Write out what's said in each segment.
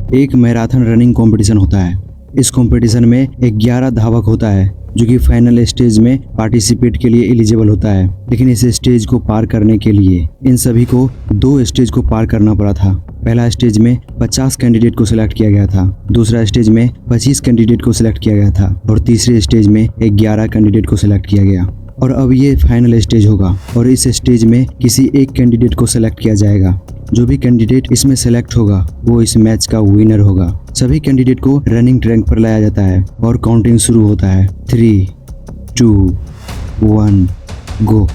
एक marathon running competition होता है। इस कंपटीशन में 11 धावक होता है जो कि फाइनल स्टेज में पार्टिसिपेट के लिए एलिजिबल होता है। लेकिन इस स्टेज को पार करने के लिए इन सभी को 2 स्टेज को पार करना पड़ा था। पहला स्टेज में 50 कैंडिडेट को सिलेक्ट किया गया था, दूसरा स्टेज में 25 कैंडिडेट को सिलेक्ट किया गया था और तीसरे स्टेज में 11 कैंडिडेट को सिलेक्ट किया गया। और अब ये फाइनल स्टेज होगा और इस स्टेज में किसी एक कैंडिडेट को सिलेक्ट किया जाएगा। जो भी कैंडिडेट इसमें सेलेक्ट होगा वो इस मैच का विनर होगा। सभी कैंडिडेट को रनिंग ट्रैक पर लाया जाता है और काउंटिंग शुरू होता है। 3, 2, 1 गो।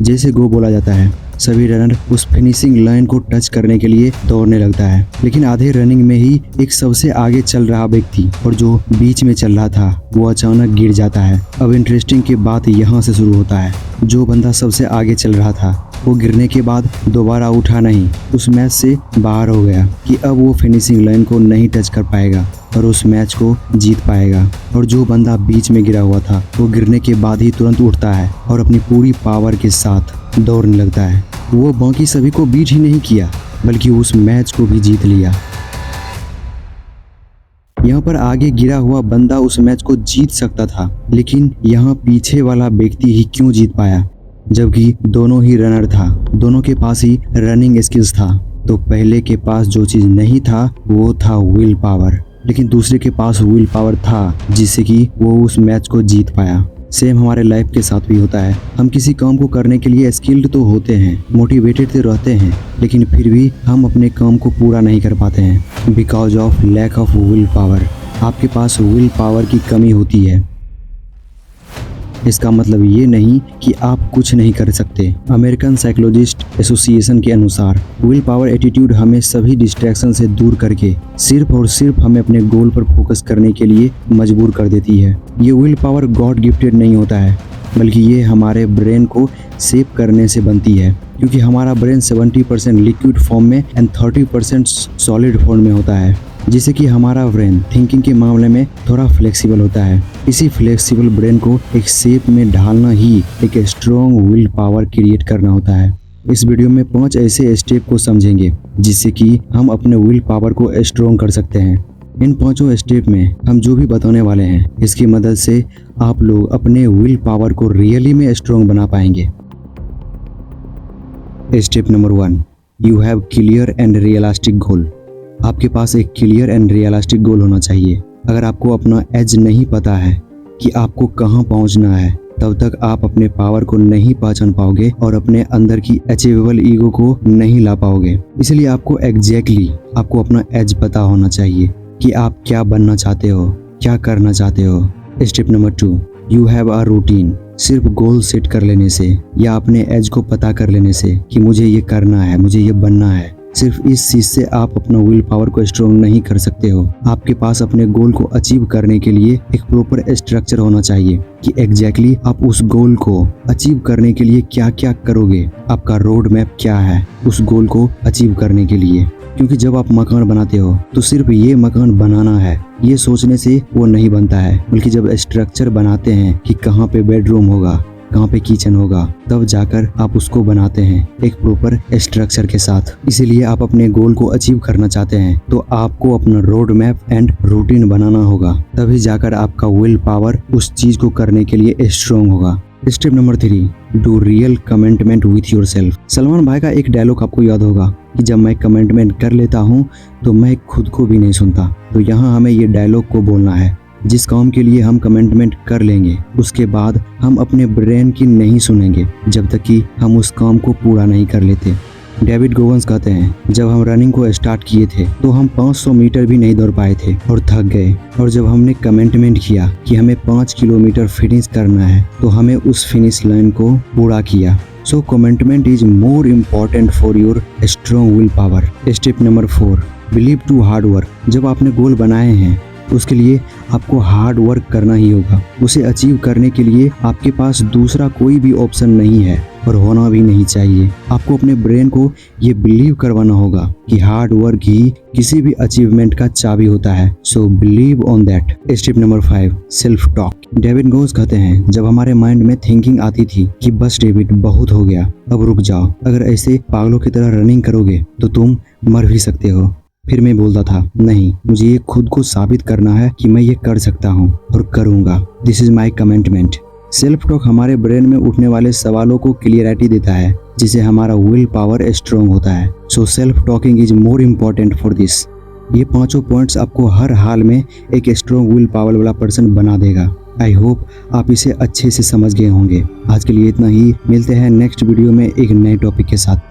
जैसे गो बोला जाता है सभी रनर उस फिनिशिंग लाइन को टच करने के लिए दौड़ने लगता है। लेकिन आधे रनिंग में ही एक सबसे आगे चल रहा व्यक्ति और जो बीच में चल रहा था वो अचानक गिर जाता है। अब इंटरेस्टिंग की बात यहाँ से शुरू होता है। जो बंदा सबसे आगे चल रहा था वो गिरने के बाद दोबारा उठा नहीं, उस मैच से बाहर हो गया कि अब वो फिनिशिंग लाइन को नहीं टच कर पाएगा और उस मैच को जीत पाएगा। और जो बंदा बीच में गिरा हुआ था वो गिरने के बाद ही तुरंत उठता है और अपनी पूरी पावर के साथ दौड़ने लगता है। वो बाकी सभी को बीट ही नहीं किया बल्कि उस मैच को भी जीत लिया। यहाँ पर आगे गिरा हुआ बंदा उस मैच को जीत सकता था, लेकिन यहाँ पीछे वाला व्यक्ति ही क्यों जीत पाया? जबकि दोनों ही रनर था, दोनों के पास ही रनिंग स्किल्स था। तो पहले के पास जो चीज नहीं था वो था विल पावर, लेकिन दूसरे के पास विल पावर था जिससे कि वो उस मैच को जीत पाया। सेम हमारे लाइफ के साथ भी होता है। हम किसी काम को करने के लिए स्किल्ड तो होते हैं, मोटिवेटेड तो रहते हैं, लेकिन फिर भी हम अपने काम को पूरा नहीं कर पाते हैं because of lack of will power. आपके पास विल पावर की कमी होती है। इसका मतलब ये नहीं कि आप कुछ नहीं कर सकते। अमेरिकन साइकोलॉजिस्ट एसोसिएशन के अनुसार विल पावर एटीट्यूड हमें सभी डिस्ट्रैक्शन से दूर करके सिर्फ और सिर्फ हमें अपने गोल पर फोकस करने के लिए मजबूर कर देती है। ये विल पावर गॉड गिफ्टेड नहीं होता है, बल्कि ये हमारे ब्रेन को सेव करने से बनती है, क्योंकि हमारा ब्रेन 70% लिक्विड फॉर्म में एंड 30% सॉलिड फॉर्म में होता है, जिससे कि हमारा ब्रेन थिंकिंग के मामले में थोड़ा फ्लेक्सिबल होता है। इसी फ्लेक्सिबल ब्रेन को एक शेप में ढालना ही एक स्ट्रॉन्ग विल पावर क्रिएट करना होता है। इस वीडियो में 5 ऐसे स्टेप को समझेंगे जिससे कि हम अपने विल पावर को स्ट्रॉन्ग कर सकते हैं। इन 5 स्टेप में हम जो भी बताने वाले हैं इसकी मदद से आप लोग अपने विल पावर को रियली में स्ट्रॉन्ग बना पाएंगे। Step number 1, you have clear and realistic गोल। आपके पास एक क्लियर एंड रियलिस्टिक गोल होना चाहिए। अगर आपको अपना एज नहीं पता है कि आपको कहां पहुंचना है, तब तक आप अपने पावर को नहीं पहचान पाओगे और अपने अंदर की अचीवेबल ईगो को नहीं ला पाओगे। इसलिए आपको एग्जैक्टली आपको अपना एज पता होना चाहिए कि आप क्या बनना चाहते हो, क्या करना चाहते हो। Step number 2, you have a routine. सिर्फ गोल सेट कर लेने से या अपने एज को पता कर लेने से कि मुझे ये करना है, मुझे ये बनना है, सिर्फ इस चीज से आप अपना विल पावर को स्ट्रॉन्ग नहीं कर सकते हो। आपके पास अपने गोल को अचीव करने के लिए एक प्रॉपर स्ट्रक्चर होना चाहिए कि एग्जैक्टली आप उस गोल को अचीव करने के लिए क्या क्या करोगे, आपका रोड मैप क्या है उस गोल को अचीव करने के लिए। क्योंकि जब आप मकान बनाते हो तो सिर्फ ये मकान बनाना है ये सोचने से वो नहीं बनता है, बल्कि जब स्ट्रक्चर बनाते हैं कि कहाँ पे बेडरूम होगा, कहाँ पे किचन होगा, तब जाकर आप उसको बनाते हैं एक प्रॉपर स्ट्रक्चर के साथ। इसीलिए आप अपने गोल को अचीव करना चाहते हैं तो आपको अपना रोड मैप एंड रूटीन बनाना होगा, तभी जाकर आपका विल पावर उस चीज को करने के लिए स्ट्रॉन्ग होगा। Step number 3, do real commitment with yourself. Salman भाई का एक डायलॉग आपको याद होगा कि जब मैं कमिटमेंट कर लेता हूँ तो मैं खुद को भी नहीं सुनता। तो यहाँ हमें ये डायलॉग को बोलना है। जिस काम के लिए हम कमिटमेंट कर लेंगे उसके बाद हम अपने ब्रेन की नहीं सुनेंगे जब तक कि हम उस काम को पूरा नहीं कर लेते। डेविड गोगन्स कहते हैं, जब हम रनिंग को स्टार्ट किए थे तो हम 500 मीटर भी नहीं दौड़ पाए थे और थक गए, और जब हमने कमिटमेंट किया कि हमें 5 किलोमीटर फिनिश करना है तो हमें उस फिनिश लाइन को पूरा किया। So commitment is more important for your strong willpower. Step number 4, believe to hard work. जब आपने गोल बनाए हैं उसके लिए आपको हार्ड वर्क करना ही होगा। उसे अचीव करने के लिए आपके पास दूसरा कोई भी ऑप्शन नहीं है और होना भी नहीं चाहिए। आपको अपने ब्रेन को ये बिलीव करवाना होगा कि हार्ड वर्क ही किसी भी अचीवमेंट का चाबी होता है। So believe on that. Step number 5, self talk. David Goggins कहते हैं, जब हमारे माइंड में थिंकिंग आती थी कि बस डेविड बहुत हो गया, अब रुक जाओ, अगर ऐसे पागलों की तरह रनिंग करोगे तो तुम मर भी सकते हो। फिर मैं बोलता था नहीं, मुझे ये खुद को साबित करना है कि मैं ये कर सकता हूँ और करूँगा। This is my commitment. Self talk हमारे ब्रेन में उठने वाले सवालों को क्लियरिटी देता है, जिससे हमारा विल पावर स्ट्रॉन्ग होता है। So self talking is more important for this. ये पांचों पॉइंट्स आपको हर हाल में एक स्ट्रॉन्ग विल पावर वाला पर्सन बना देगा। आई होप आप इसे अच्छे से समझ गए होंगे। आज के लिए इतना ही, मिलते हैं नेक्स्ट वीडियो में एक नए टॉपिक के साथ।